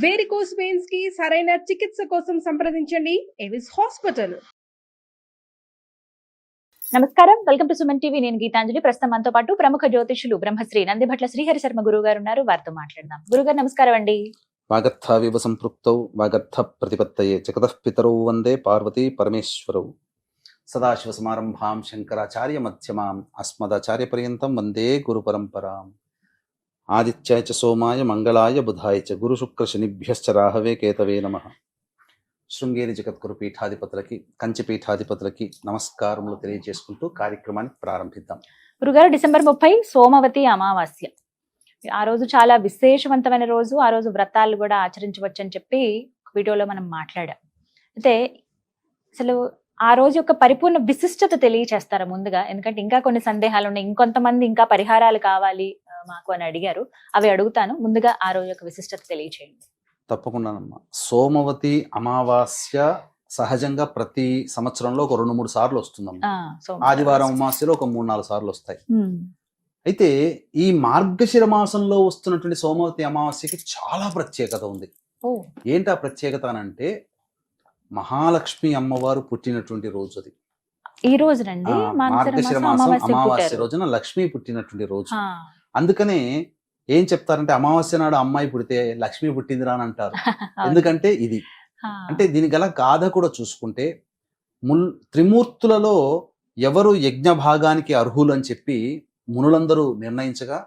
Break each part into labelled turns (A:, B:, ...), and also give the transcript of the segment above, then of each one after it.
A: Varicose veins కి సరైన చికిత్స కోసం సంప్రదించండి ఎవిస్ హాస్పిటల్.
B: నమస్కారం, వెల్కమ్ టు సుమన్ టీవీ. నేను గీతాంజలి. ప్రస్తుతం మనతో పాటు ప్రముఖ జ్యోతిషులు బ్రహ్మశ్రీ నందిభట్ల శ్రీహరి శర్మ గురువు గారు ఉన్నారు. వారితో మాట్లాడదాం. గురుగారు నమస్కారం అండి.
C: వాగర్థావివ సంపృక్తౌ వాగర్థ ప్రతిపత్తయే జగతః పితరౌ వందే పార్వతీ పరమేశ్వరౌ. సదాశివ సమారంభాం శంకరాచార్య మధ్యమాం అస్మదాచార్య పర్యంతం వందే గురు పరంపరాం. ఆదిత్యాయ చ సోమాయ మంగళాయ బుధాయ చ గురు శుక్ర శనిభ్యశ్చ రాహవే కేతవే నమః. శృంగేరి జగద్గురు పీఠాధిపతులకి, కంచి పీఠాధిపతులకి నమస్కారములు తెలియజేసుకుంటూ కార్యక్రమాన్ని ప్రారంభిద్దాం.
B: గురుగారు, డిసెంబర్ 30 సోమవతి అమావాస్య. ఆ రోజు చాలా విశేషవంతమైన రోజు. ఆ రోజు వ్రతాలు కూడా ఆచరించవచ్చు అని చెప్పి వీడియోలో మనం మాట్లాడాం. అయితే అసలు ఆ రోజు యొక్క పరిపూర్ణ విశిష్టత తెలియచేస్తారా ముందుగా? ఎందుకంటే ఇంకా కొన్ని సందేహాలు ఉన్నాయి, ఇంకొంతమంది ఇంకా పరిహారాలు కావాలి మాకు అని అడిగారు. అవి అడుగుతాను. ముందుగా ఆ రోజు యొక్క విశిష్టత తెలియచేయండి.
C: తప్పకుండానమ్మా. సోమవతి అమావాస్య సహజంగా ప్రతి సంవత్సరంలో ఒక 2-3 సార్లు వస్తుందమ్మా. ఆదివారం అమావాస్యలో ఒక 3-4 సార్లు వస్తాయి. అయితే ఈ మార్గశిర మాసంలో వస్తున్నటువంటి సోమవతి అమావాస్యకి చాలా ప్రత్యేకత ఉంది. ఏంటి ఆ ప్రత్యేకత అంటే, మహాలక్ష్మి అమ్మవారు పుట్టినటువంటి రోజు అది.
B: ఈ రోజునండి
C: మార్గశిర మాసం అమావాస్య రోజున లక్ష్మి పుట్టినటువంటి రోజు. అందుకనే ఏం చెప్తారంటే, అమావాస్య నాడు అమ్మాయి పుడితే లక్ష్మి పుట్టిందిరా అని అంటారు. ఎందుకంటే ఇది అంటే దీని గల గాథ కూడా చూసుకుంటే, త్రిమూర్తులలో ఎవరు యజ్ఞ భాగానికి అర్హులు అని చెప్పి మునులందరూ నిర్ణయించగా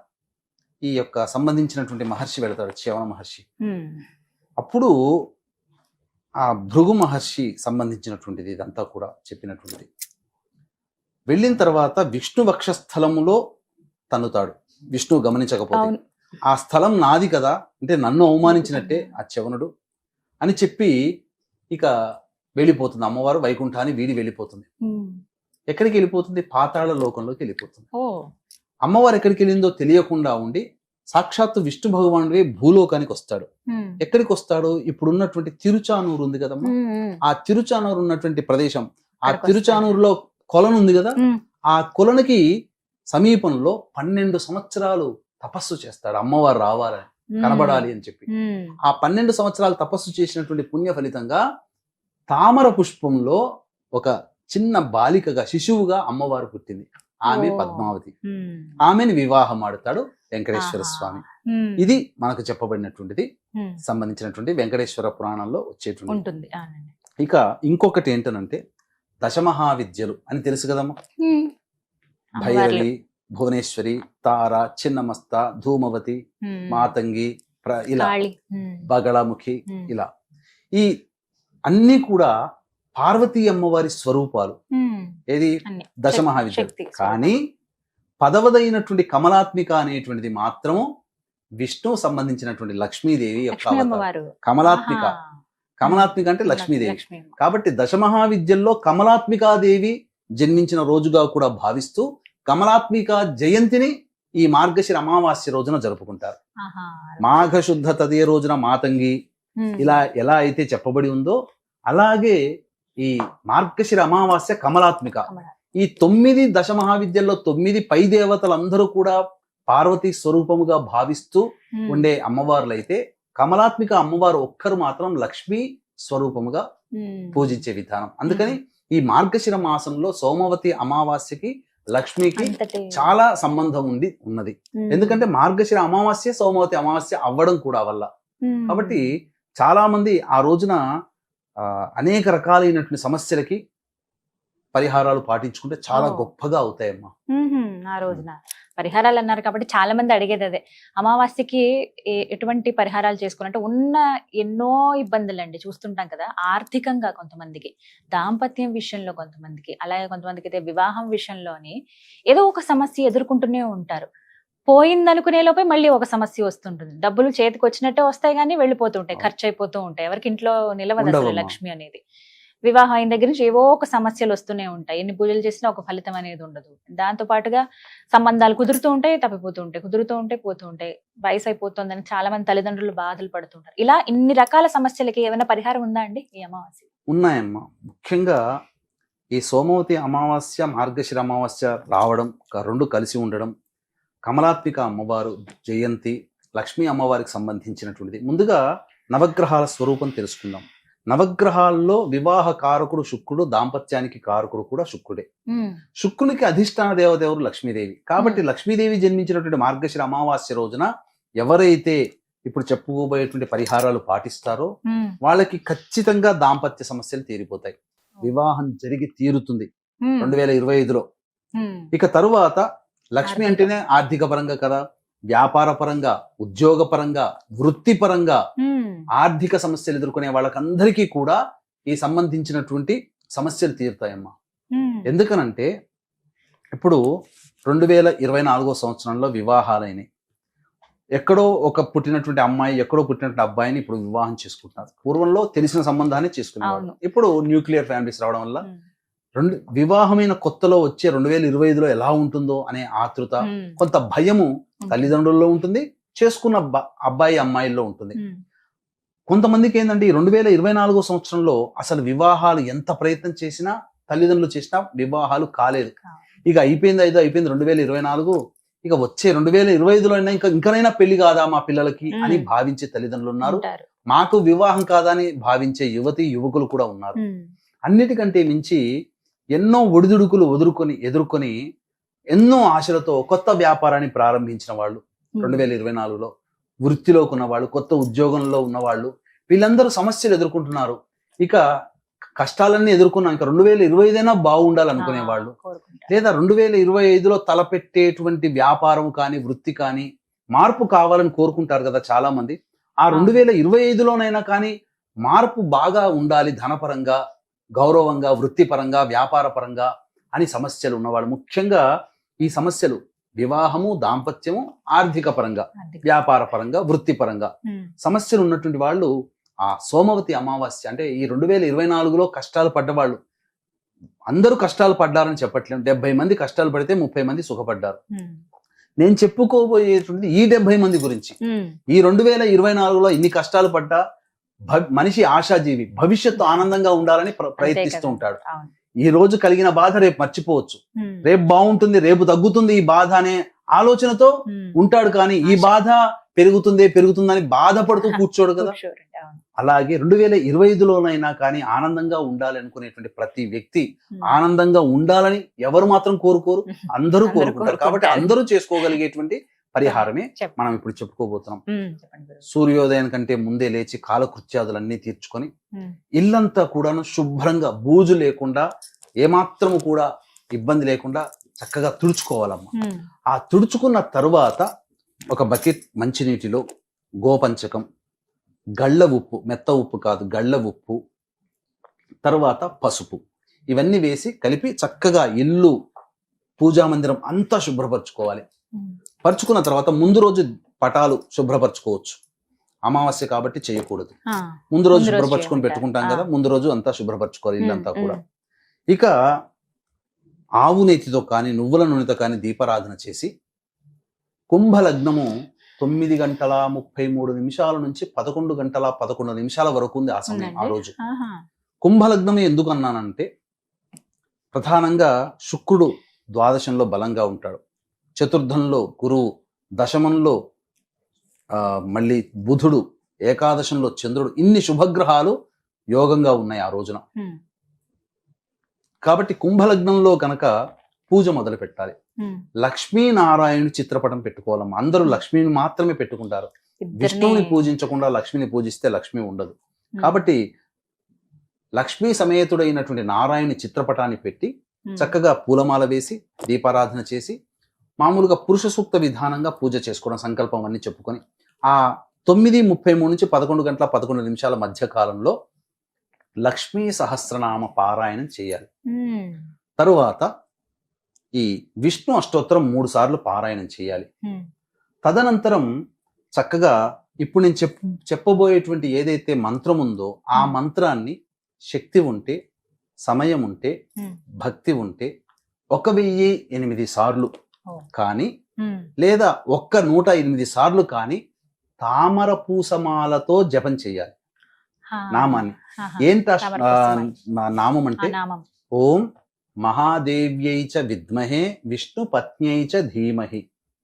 C: ఈ యొక్క సంబంధించినటువంటి మహర్షి వెళతాడు, చ్యవన మహర్షి. అప్పుడు ఆ భృగు మహర్షి సంబంధించినటువంటిది ఇదంతా కూడా చెప్పినటువంటిది. వెళ్ళిన తర్వాత విష్ణు వక్షస్థలములో తన్నుతాడు. విష్ణువు గమనించకపోతే, ఆ స్థలం నాది కదా, అంటే నన్ను అవమానించినట్టే ఆ చ్యవనుడు అని చెప్పి ఇక వెళ్ళిపోతుంది. అమ్మవారు వైకుంఠాన్ని వీడి వెళ్ళిపోతుంది. ఎక్కడికి వెళ్ళిపోతుంది? పాతాళ లోకంలోకి వెళ్ళిపోతుంది. అమ్మవారు ఎక్కడికి వెళ్ళిందో తెలియకుండా ఉండి సాక్షాత్తు విష్ణు భగవానుడే భూలోకానికి వస్తాడు. ఎక్కడికి వస్తాడు? ఇప్పుడున్నటువంటి తిరుచానూరు ఉంది కదమ్మా, ఆ తిరుచానూరు ఉన్నటువంటి ప్రదేశం, ఆ తిరుచానూరులో కొలను ఉంది కదా, ఆ కొలనుకి సమీపంలో 12 సంవత్సరాలు తపస్సు చేస్తాడు. అమ్మవారు రావాలని, కనబడాలి అని చెప్పి. ఆ 12 సంవత్సరాలు తపస్సు చేసినటువంటి పుణ్య ఫలితంగా తామర పుష్పంలో ఒక చిన్న బాలికగా, శిశువుగా అమ్మవారు పుట్టింది. ఆమె పద్మావతి. ఆమెను వివాహం ఆడుతాడు వెంకటేశ్వర స్వామి. ఇది మనకు చెప్పబడినటువంటిది, సంబంధించినటువంటి వెంకటేశ్వర పురాణంలో వచ్చేటువంటి. ఇక ఇంకొకటి ఏంటనంటే, దశమహావిద్యలు అని తెలుసు కదమ్మా. భైరవి, భువనేశ్వరి, తార, చిన్నమస్త, ధూమవతి, మాతంగి, ఇలా బగళముఖి, ఇలా ఈ అన్ని కూడా పార్వతీ అమ్మవారి స్వరూపాలు. ఏది? దశమహావిద్యలు. కానీ 10వదైనటువంటి కమలాత్మిక అనేటువంటిది మాత్రము విష్ణువు సంబంధించినటువంటి లక్ష్మీదేవి యొక్క అవతారం. కమలాత్మిక, కమలాత్మిక అంటే లక్ష్మీదేవి. కాబట్టి దశమహావిద్యల్లో కమలాత్మికాదేవి జన్మించిన రోజుగా కూడా భావిస్తూ కమలాత్మిక జయంతిని ఈ మార్గశిర అమావాస్య రోజున జరుపుకుంటారు. మాఘశుద్ధ తదియ రోజున మాతంగి, ఇలా ఎలా అయితే చెప్పబడి ఉందో అలాగే ఈ మార్గశిర అమావాస్య కమలాత్మిక. ఈ 9 దశమహావిద్యల్లో 9 పై దేవతలందరూ కూడా పార్వతీ స్వరూపముగా భావిస్తూ ఉండే అమ్మవార్లైతే, కమలాత్మిక అమ్మవారు ఒక్కరు మాత్రం లక్ష్మీ స్వరూపముగా పూజించే విధానం. అందుకని ఈ మార్గశిర మాసంలో సోమవతి అమావాస్యకి లక్ష్మికి చాలా సంబంధం ఉన్నది. ఎందుకంటే మార్గశిర అమావాస్య సోమవతి అమావాస్య అవ్వడం కూడా వల్ల. కాబట్టి చాలా మంది ఆ రోజున అనేక రకాలైనటువంటి సమస్యలకి పరిహారాలు పాటించుకుంటే చాలా గొప్పగా అవుతాయమ్మా.
B: ఆ రోజున పరిహారాలు అన్నారు కాబట్టి చాలా మంది అడిగేది అదే, అమావాస్యకి ఎటువంటి పరిహారాలు చేసుకున్నట్టు. ఉన్న ఎన్నో ఇబ్బందులు అండి చూస్తుంటాం కదా, ఆర్థికంగా కొంతమందికి, దాంపత్యం విషయంలో కొంతమందికి, అలాగే కొంతమందికి అయితే వివాహం విషయంలోని ఏదో ఒక సమస్య ఎదుర్కొంటూనే ఉంటారు. పోయిందనుకునే లోపే మళ్ళీ ఒక సమస్య వస్తుంటుంది. డబ్బులు చేతికి వచ్చినట్టే వస్తాయి కానీ వెళ్ళిపోతుంటాయి, ఖర్చు అయిపోతూ ఉంటాయి. ఎవరికి ఇంట్లో నిలవదు అసలు లక్ష్మి అనేది. వివాహం అయిన దగ్గర నుంచి ఏవో ఒక సమస్యలు వస్తూనే ఉంటాయి. ఎన్ని పూజలు చేసినా ఒక ఫలితం అనేది ఉండదు. దాంతో పాటుగా సంబంధాలు కుదురుతూ ఉంటాయి, తప్పిపోతూ ఉంటాయి, కుదురుతూ ఉంటాయి, పోతూ ఉంటాయి. వయసు అయిపోతుందని చాలా మంది తల్లిదండ్రులు బాధలు పడుతుంటారు. ఇలా ఇన్ని రకాల సమస్యలకి ఏమైనా పరిహారం ఉందా అండి ఈ అమావాస్య?
C: ఉన్నాయమ్మా. ముఖ్యంగా ఈ సోమవతి అమావాస్య, మార్గశిర అమావాస్య రావడం, 2 కలిసి ఉండడం, కమలాత్మిక అమ్మవారు జయంతి, లక్ష్మీ అమ్మవారికి సంబంధించినటువంటిది. ముందుగా నవగ్రహాల స్వరూపం తెలుసుకుందాం. నవగ్రహాల్లో వివాహ కారకుడు శుక్రుడు, దాంపత్యానికి కారకుడు కూడా శుక్రుడే. శుక్రునికి అధిష్టాన దేవదేవుడు లక్ష్మీదేవి. కాబట్టి లక్ష్మీదేవి జన్మించినటువంటి మార్గశిర అమావాస్య రోజున ఎవరైతే ఇప్పుడు చెప్పుకోబోయేటువంటి పరిహారాలు పాటిస్తారో వాళ్ళకి ఖచ్చితంగా దాంపత్య సమస్యలు తీరిపోతాయి. వివాహం జరిగి తీరుతుంది 2025లో. ఇక తరువాత లక్ష్మి అంటేనే ఆర్థిక పరంగా కదా, వ్యాపార పరంగా, ఉద్యోగ పరంగా, వృత్తిపరంగా ఆర్థిక సమస్యలు ఎదుర్కొనే వాళ్ళకందరికీ కూడా ఈ సంబంధించినటువంటి సమస్యలు తీరుతాయమ్మా. ఎందుకనంటే ఇప్పుడు 2024 సంవత్సరంలో వివాహాలైనాయి. ఎక్కడో ఒక పుట్టినటువంటి అమ్మాయి, ఎక్కడో పుట్టినటువంటి అబ్బాయిని ఇప్పుడు వివాహం చేసుకుంటున్నారు. పూర్వంలో తెలిసిన సంబంధాన్ని చేసుకునేవాళ్ళు. ఇప్పుడు న్యూక్లియర్ ఫ్యామిలీస్ రావడం వల్ల వివాహమైన కొత్తలో వచ్చే 2025లో ఎలా ఉంటుందో అనే ఆతృత, కొంత భయము తల్లిదండ్రుల్లో ఉంటుంది, చేసుకున్న అబ్బాయి అమ్మాయిల్లో ఉంటుంది. కొంతమందికి ఏంటంటే ఈ 2024 సంవత్సరంలో అసలు వివాహాలు ఎంత ప్రయత్నం చేసినా, తల్లిదండ్రులు చేసినా వివాహాలు కాలేదు. ఇక అయిపోయింది 2024, ఇక వచ్చే 2025లో అయినా ఇంకనైనా పెళ్లి కాదా మా పిల్లలకి అని భావించే తల్లిదండ్రులు ఉన్నారు. మాకు వివాహం కాదా అని భావించే యువకులు కూడా ఉన్నారు. అన్నిటికంటే మించి ఎన్నో ఒడిదుడుకులు ఎదుర్కొని ఎన్నో ఆశలతో కొత్త వ్యాపారాన్ని ప్రారంభించిన వాళ్ళు 2024లో, వృత్తిలోకి ఉన్నవాళ్ళు, కొత్త ఉద్యోగంలో ఉన్నవాళ్ళు, వీళ్ళందరూ సమస్యలు ఎదుర్కొంటున్నారు. ఇక కష్టాలన్నీ ఎదుర్కొన్నాం, ఇంకా 2025 అయినా బాగుండాలనుకునే వాళ్ళు, లేదా 2025లో తలపెట్టేటువంటి వ్యాపారం కానీ, వృత్తి కానీ మార్పు కావాలని కోరుకుంటారు కదా చాలా మంది. ఆ 2025లోనైనా కానీ మార్పు బాగా ఉండాలి, ధనపరంగా, గౌరవంగా, వృత్తిపరంగా, వ్యాపార పరంగా అని సమస్యలు ఉన్నవాళ్ళు. ముఖ్యంగా ఈ సమస్యలు వివాహము, దాంపత్యము, ఆర్థిక పరంగా, వ్యాపార పరంగా, వృత్తిపరంగా సమస్యలు ఉన్నటువంటి వాళ్ళు ఆ సోమవతి అమావాస్య అంటే ఈ 2024లో కష్టాలు పడ్డవాళ్ళు, అందరూ కష్టాలు పడ్డారని చెప్పట్లేము. 70 మంది కష్టాలు పడితే 30 మంది సుఖపడ్డారు. నేను చెప్పుకోబోయేటువంటి ఈ 70 మంది గురించి. ఈ 2024లో ఇన్ని కష్టాలు పడ్డా మనిషి ఆశాజీవి, భవిష్యత్తు ఆనందంగా ఉండాలని ప్రయత్నిస్తూ ఉంటాడు. ఈ రోజు కలిగిన బాధ రేపు మర్చిపోవచ్చు, రేపు బాగుంటుంది, రేపు తగ్గుతుంది ఈ బాధ అనే ఆలోచనతో ఉంటాడు. కానీ ఈ బాధ పెరుగుతుందని బాధపడుతూ కూర్చోడు కదా. అలాగే 2025లోనైనా కానీ ఆనందంగా ఉండాలి అనుకునేటువంటి ప్రతి వ్యక్తి ఆనందంగా ఉండాలని ఎవరు మాత్రం కోరుకోరు, అందరూ కోరుకుంటారు. కాబట్టి అందరూ చేసుకోగలిగేటువంటి పరిహారమే మనం ఇప్పుడు చెప్పుకోబోతున్నాం. సూర్యోదయం కంటే ముందే లేచి కాలకృత్యాదులన్నీ తీర్చుకొని ఇల్లంతా కూడాను శుభ్రంగా, బూజు లేకుండా, ఏమాత్రము కూడా ఇబ్బంది లేకుండా చక్కగా తుడుచుకోవాలమ్మా. ఆ తుడుచుకున్న తరువాత ఒక బకెట్ మంచినీటిలో గోపంచకం, గళ్ళ ఉప్పు, మెత్త ఉప్పు కాదు, గళ్ళ ఉప్పు, తర్వాత పసుపు, ఇవన్నీ వేసి కలిపి చక్కగా ఇల్లు, పూజా మందిరం అంతా శుభ్రపరచుకోవాలి. పరుచుకున్న తర్వాత ముందు రోజు పటాలు శుభ్రపరచుకోవచ్చు. అమావాస్య కాబట్టి చేయకూడదు. ముందు రోజు శుభ్రపరచుకొని పెట్టుకుంటాం కదా, ముందు రోజు అంతా శుభ్రపరచుకోవాలి ఇల్లంతా కూడా. ఇక ఆవు నేతితో కానీ, నువ్వుల నూనెతో కానీ దీపారాధన చేసి కుంభలగ్నము 9:33 నుంచి 11:11 వరకు ఉంది ఆ సమయం. ఆ రోజు కుంభలగ్నం ఎందుకు అన్నానంటే, ప్రధానంగా శుక్రుడు ద్వాదశంలో బలంగా ఉంటాడు, చతుర్థంలో గురువు, దశమంలో మళ్ళీ బుధుడు, ఏకాదశంలో చంద్రుడు, ఇన్ని శుభగ్రహాలు యోగంగా ఉన్నాయి ఆ రోజున. కాబట్టి కుంభలగ్నంలో కనుక పూజ మొదలు పెట్టాలి. లక్ష్మీనారాయణుడి చిత్రపటం పెట్టుకోవాలమ్మా. అందరూ లక్ష్మిని మాత్రమే పెట్టుకుంటారు, విష్ణువుని పూజించకుండా లక్ష్మిని పూజిస్తే లక్ష్మి ఉండదు. కాబట్టి లక్ష్మీ సమేతుడైనటువంటి నారాయణుని చిత్రపటాన్ని పెట్టి చక్కగా పూలమాల వేసి దీపారాధన చేసి మామూలుగా పురుష సూక్త విధానంగా పూజ చేసుకోవడం, సంకల్పం అన్ని చెప్పుకొని ఆ 9:33 నుంచి 11:11 మధ్య కాలంలో లక్ష్మీ సహస్రనామ పారాయణం చేయాలి. తరువాత ఈ విష్ణు అష్టోత్తరం 3 సార్లు పారాయణం చేయాలి. తదనంతరం చక్కగా ఇప్పుడు నేను చెప్పబోయేటువంటి ఏదైతే మంత్రం ఉందో ఆ మంత్రాన్ని శక్తి ఉంటే, సమయం ఉంటే, భక్తి ఉంటే 1008 సార్లు కానీ, లేదా 108 సార్లు కానీ తామర పూసమాలతో జపం చేయాలి నామాన్ని. ఏంట నామం అంటే ఓం మహాదేవ్యై చ విద్మహే విష్ణు పత్న్యై చ ధీమహి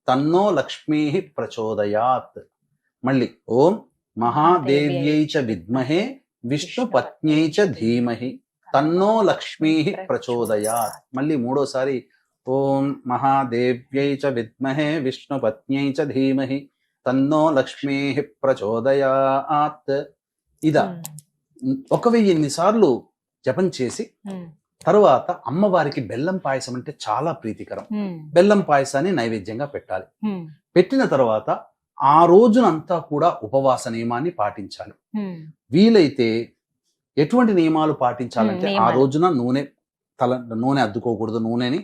C: తన్నో లక్ష్మీ ప్రచోదయాత్. మళ్ళీ ఓం మహాదేవ్యై చ విద్మహే విష్ణు పత్న్యై చ ధీమహి తన్నో లక్ష్మీ ప్రచోదయాత్. మళ్ళీ మూడోసారి ఓం మహాదేవ్యై చ విద్మహే విష్ణు పత్న్యై చ ధీమహి తన్నో లక్ష్మీ ప్రచోదయాత్. ఇదా 1008 సార్లు జపం చేసి తరువాత అమ్మవారికి బెల్లం పాయసం అంటే చాలా ప్రీతికరం. బెల్లం పాయసాన్ని నైవేద్యంగా పెట్టాలి. పెట్టిన తర్వాత ఆ రోజునంతా కూడా ఉపవాస నియమాన్ని పాటించాలి. వీలైతే ఎటువంటి నియమాలు పాటించాలంటే ఆ రోజున నూనె అద్దుకోకూడదు. నూనెని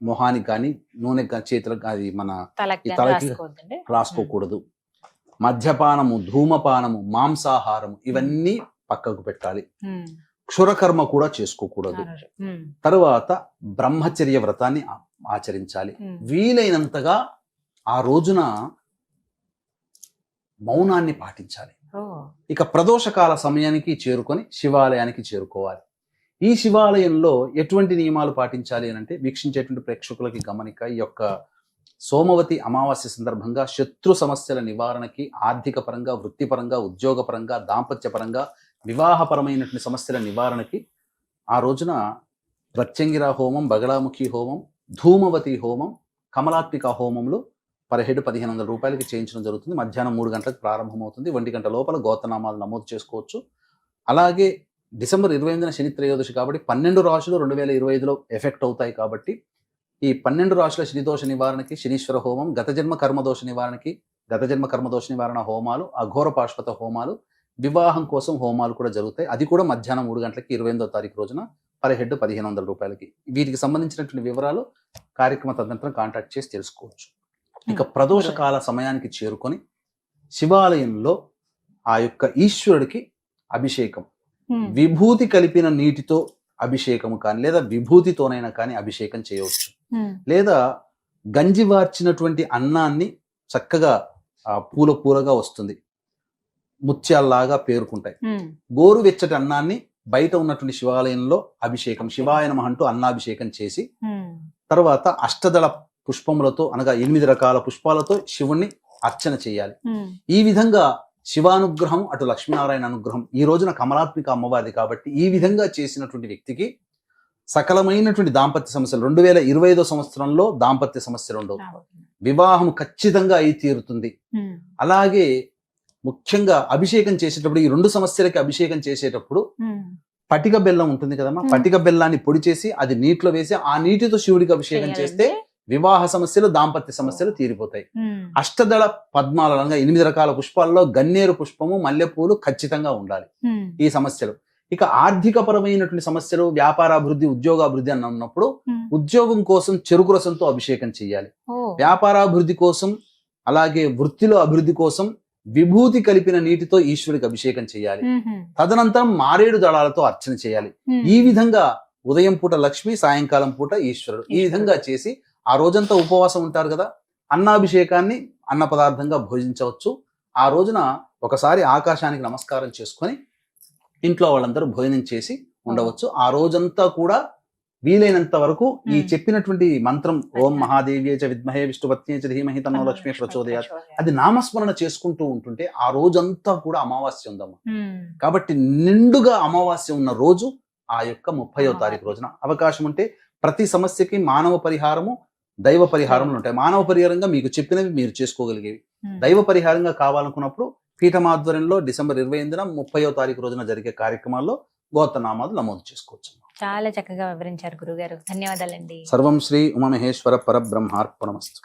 C: మొహానికి కానీ నూనె చేతులకు అది మన తలకి రాసుకోకూడదు. మద్యపానము, ధూమపానము, మాంసాహారము ఇవన్నీ పక్కకు పెట్టాలి. క్షురకర్మ కూడా చేసుకోకూడదు. తరువాత బ్రహ్మచర్య వ్రతాన్ని ఆచరించాలి. వీలైనంతగా ఆ రోజున మౌనాన్ని పాటించాలి. ఇక ప్రదోషకాల సమయానికి చేరుకొని శివాలయానికి చేరుకోవాలి. ఈ శివాలయంలో ఎటువంటి నియమాలు పాటించాలి అని అంటే, వీక్షించేటువంటి ప్రేక్షకులకి గమనిక, ఈ యొక్క సోమవతి అమావాస్య సందర్భంగా శత్రు సమస్యల నివారణకి, ఆర్థిక పరంగా, వృత్తిపరంగా, ఉద్యోగపరంగా, దాంపత్యపరంగా, వివాహపరమైనటువంటి సమస్యల నివారణకి ఆ రోజున ప్రత్యంగిర హోమం, బగళాముఖి హోమం, ధూమవతి హోమం, కమలాత్మిక హోమంలో 1700-1500 రూపాయలకి చేయించడం జరుగుతుంది. మధ్యాహ్నం 3 గంటలకు ప్రారంభమవుతుంది. 1 గంట లోపల గోత్రనామాలు నమోదు చేసుకోవచ్చు. అలాగే డిసెంబర్ 28న శని త్రయోదశి కాబట్టి 12 రాశులు 2025లో ఎఫెక్ట్ అవుతాయి. కాబట్టి ఈ 12 రాశుల శనిదోష నివారణకి శనీశ్వర హోమం, గత జన్మ కర్మదోష నివారణకి గత జన్మ కర్మదోష నివారణ హోమాలు, అఘోర పాశ్వత హోమాలు, వివాహం కోసం హోమాలు కూడా జరుగుతాయి. అది కూడా మధ్యాహ్నం 3 గంటలకి 28వ తారీఖు రోజున పర్ హెడ్ 1500 రూపాయలకి. వీటికి సంబంధించినటువంటి వివరాలు కార్యక్రమ తదనంతరం కాంటాక్ట్ చేసి తెలుసుకోవచ్చు. ఇక ప్రదోషకాల సమయానికి చేరుకొని శివాలయంలో ఆ యొక్క ఈశ్వరుడికి అభిషేకం, విభూతి కలిపిన నీటితో అభిషేకము కానీ, లేదా విభూతితోనైనా కానీ అభిషేకం చేయవచ్చు. లేదా గంజి వార్చినటువంటి అన్నాన్ని చక్కగా పూలగా వస్తుంది, ముత్యాల్లాగా పేరుకుంటాయి. గోరువెచ్చటి అన్నాన్ని బయట ఉన్నటువంటి శివాలయంలో అభిషేకం, శివాయ నమః అంటూ అన్నాభిషేకం చేసి తర్వాత అష్టదళ పుష్పములతో, అనగా 8 రకాల పుష్పాలతో శివుణ్ణి అర్చన చేయాలి. ఈ విధంగా శివానుగ్రహం, అటు లక్ష్మీనారాయణ అనుగ్రహం, ఈ రోజున కమలాత్మిక అమ్మవారిది కాబట్టి ఈ విధంగా చేసినటువంటి వ్యక్తికి సకలమైనటువంటి దాంపత్య సమస్యలు, 2025 సంవత్సరంలో దాంపత్య సమస్యలు ఉండవు, వివాహం ఖచ్చితంగా అయి తీరుతుంది. అలాగే ముఖ్యంగా అభిషేకం చేసేటప్పుడు, ఈ 2 సమస్యలకి అభిషేకం చేసేటప్పుడు పటిక బెల్లం ఉంటుంది కదమ్మా, పటిక బెల్లాన్ని పొడి చేసి అది నీటిలో వేసి ఆ నీటితో శివుడికి అభిషేకం చేస్తే వివాహ సమస్యలు, దాంపత్య సమస్యలు తీరిపోతాయి. అష్టదళ పద్మాల, 8 రకాల పుష్పాల్లో గన్నేరు పుష్పము, మల్లెపూలు ఖచ్చితంగా ఉండాలి ఈ సమస్యలు. ఇక ఆర్థిక పరమైనటువంటి సమస్యలు, వ్యాపారాభివృద్ధి, ఉద్యోగాభివృద్ధి అని అన్నప్పుడు ఉద్యోగం కోసం చెరుకు రసంతో అభిషేకం చేయాలి. వ్యాపారాభివృద్ధి కోసం, అలాగే వృత్తిలో అభివృద్ధి కోసం విభూతి కలిపిన నీటితో ఈశ్వరుడికి అభిషేకం చేయాలి. తదనంతరం మారేడు దళాలతో అర్చన చేయాలి. ఈ విధంగా ఉదయం పూట లక్ష్మి, సాయంకాలం పూట ఈశ్వరుడు, ఈ విధంగా చేసి ఆ రోజంతా ఉపవాసం ఉంటారు కదా, అన్నాభిషేకాన్ని అన్న పదార్థంగా భోజించవచ్చు. ఆ రోజున ఒకసారి ఆకాశానికి నమస్కారం చేసుకొని ఇంట్లో వాళ్ళందరూ భోజనం చేసి ఉండవచ్చు. ఆ రోజంతా కూడా వీలైనంత వరకు ఈ చెప్పినటువంటి మంత్రం ఓం మహాదేవ్యే చ విద్మహే విష్ణుపత్న్యే చ ధీమహి తన్నో లక్ష్మీ ప్రచోదయాత్ అది నామస్మరణ చేసుకుంటూ ఉంటుంటే ఆ రోజంతా కూడా అమావాస్య ఉందమ్మా. కాబట్టి నిండుగా అమావాస్య ఉన్న రోజు ఆ యొక్క 30వ తారీఖు రోజున అవకాశం ఉంటే ప్రతి సమస్యకి మానవ పరిహారము, దైవ పరిహారములు ఉంటాయి. మానవ పరిహారంగా మీకు చెప్పినవి మీరు చేసుకోగలిగేవి, దైవ పరిహారంగా కావాలనుకున్నప్పుడు పీఠం ఆధ్వర్యంలో డిసెంబర్ 28న 30వ తారీఖు రోజున జరిగే కార్యక్రమాల్లో గోత్రనామాలు నమోదు చేసుకోవచ్చు.
B: చాలా చక్కగా వివరించారు గురుగారు, ధన్యవాదాలండి.
C: సర్వం శ్రీ ఉమామహేశ్వర పరబ్రహ్మార్పణమస్తు.